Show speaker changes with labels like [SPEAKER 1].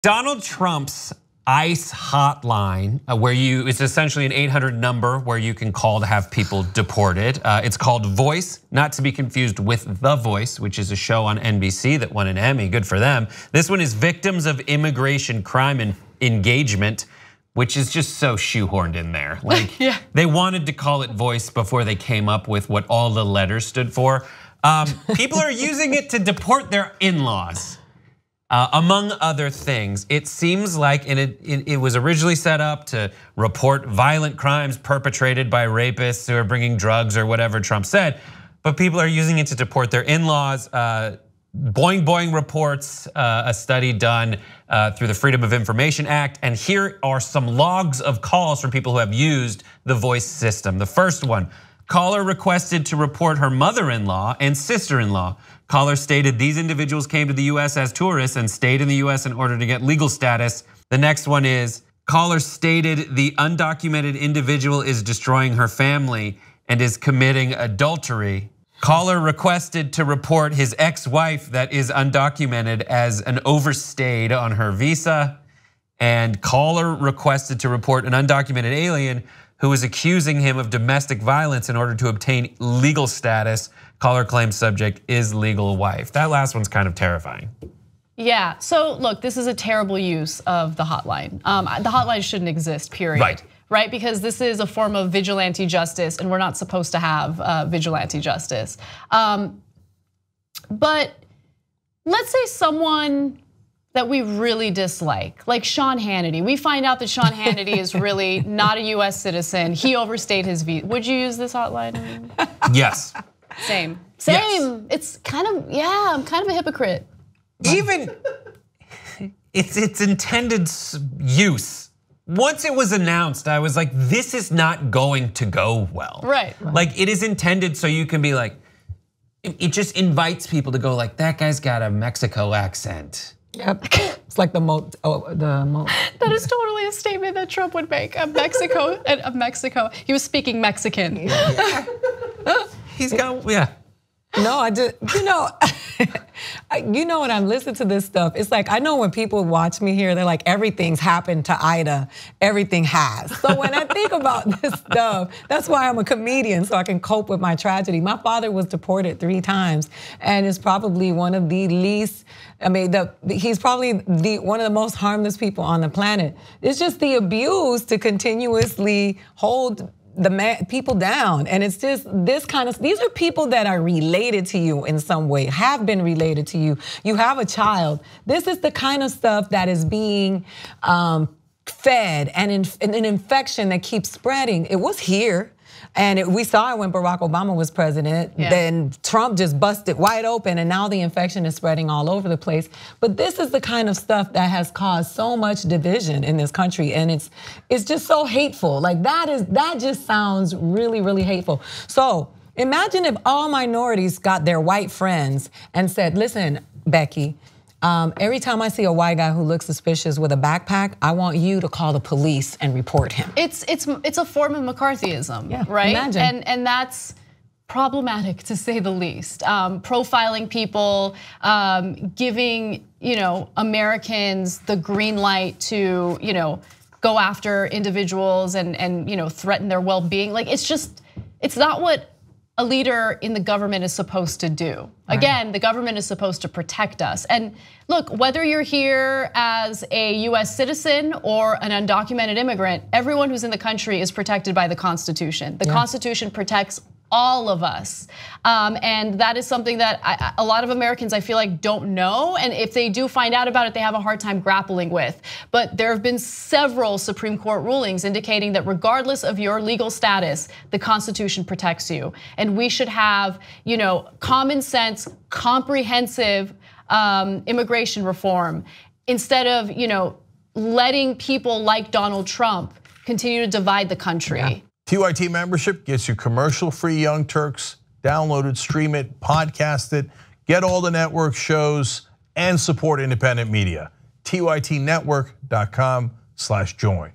[SPEAKER 1] Donald Trump's ICE hotline, it's essentially an 800 number where you can call to have people deported. It's called Voice, not to be confused with The Voice, which is a show on NBC that won an Emmy, good for them. This one is Victims of Immigration Crime and Engagement, which is just so shoehorned in there. Like they wanted to call it Voice before they came up with what all the letters stood for. People are using it to deport their in-laws. Among other things, it seems like it was originally set up to report violent crimes perpetrated by rapists who are bringing drugs or whatever Trump said, but people are using it to deport their in-laws. Boing Boing reports a study done through the Freedom of Information Act, and here are some logs of calls from people who have used the Voice system. The first one, caller requested to report her mother-in-law and sister-in-law. Caller stated these individuals came to the US as tourists and stayed in the US in order to get legal status. The next one is, caller stated the undocumented individual is destroying her family and is committing adultery. Caller requested to report his ex-wife that is undocumented as an overstayed on her visa. And caller requested to report an undocumented alien who is accusing him of domestic violence in order to obtain legal status. Caller claims subject is legal wife. That last one's kind of terrifying.
[SPEAKER 2] Yeah, so look, this is a terrible use of the hotline. The hotline shouldn't exist, period. Right, because this is a form of vigilante justice and we're not supposed to have vigilante justice. But let's say someone that we really dislike, like Sean Hannity. We find out that Sean Hannity is really not a US citizen. He overstayed his visa. Would you use this hotline?
[SPEAKER 1] Yes.
[SPEAKER 2] Same.
[SPEAKER 1] Yes.
[SPEAKER 2] It's kind of, I'm kind of a hypocrite.
[SPEAKER 1] Even its intended use. Once it was announced, I was like, this is not going to go well.
[SPEAKER 2] Right.
[SPEAKER 1] Like it is intended so you can be like, it just invites people to go like, that guy's got a Mexico accent.
[SPEAKER 3] Yep, it's like the mo.
[SPEAKER 2] That is totally a statement that Trump would make. Mexico. He was speaking Mexican.
[SPEAKER 1] Yeah. He's got,
[SPEAKER 3] No, I just, when I listen to this stuff, it's like, I know when people watch me here, they're like, everything's happened to Ida, everything has. So when I think about this stuff, that's why I'm a comedian, so I can cope with my tragedy. My father was deported 3 times and is probably one of the least, he's probably one of the most harmless people on the planet. It's just the abuse to continuously hold people down, and it's just this kind of, these are people that are related to you in some way, have been related to you. You have a child. This is the kind of stuff that is being fed and an infection that keeps spreading. It was here. And we saw it when Barack Obama was president. Then Trump just busted wide open and now the infection is spreading all over the place. But this is the kind of stuff that has caused so much division in this country, and it's just so hateful. Like that just sounds really, really hateful. So imagine if all minorities got their white friends and said, listen, Becky, every time I see a white guy who looks suspicious with a backpack, I want you to call the police and report him.
[SPEAKER 2] It's a form of McCarthyism, right?
[SPEAKER 3] Imagine.
[SPEAKER 2] And that's problematic to say the least. Profiling people, giving Americans the green light to go after individuals and threaten their well-being. Like it's not what a leader in the government is supposed to do. Again, the government is supposed to protect us. And look, whether you're here as a US citizen or an undocumented immigrant, everyone who's in the country is protected by the Constitution. The Constitution protects all of us. And that is something that a lot of Americans, I feel like, don't know. And if they do find out about it, they have a hard time grappling with. But there have been several Supreme Court rulings indicating that regardless of your legal status, the Constitution protects you. And we should have, common sense, comprehensive immigration reform instead of, letting people like Donald Trump continue to divide the country.
[SPEAKER 4] TYT membership gets you commercial-free Young Turks. Download it, stream it, podcast it, get all the network shows, and support independent media. TYTnetwork.com/join.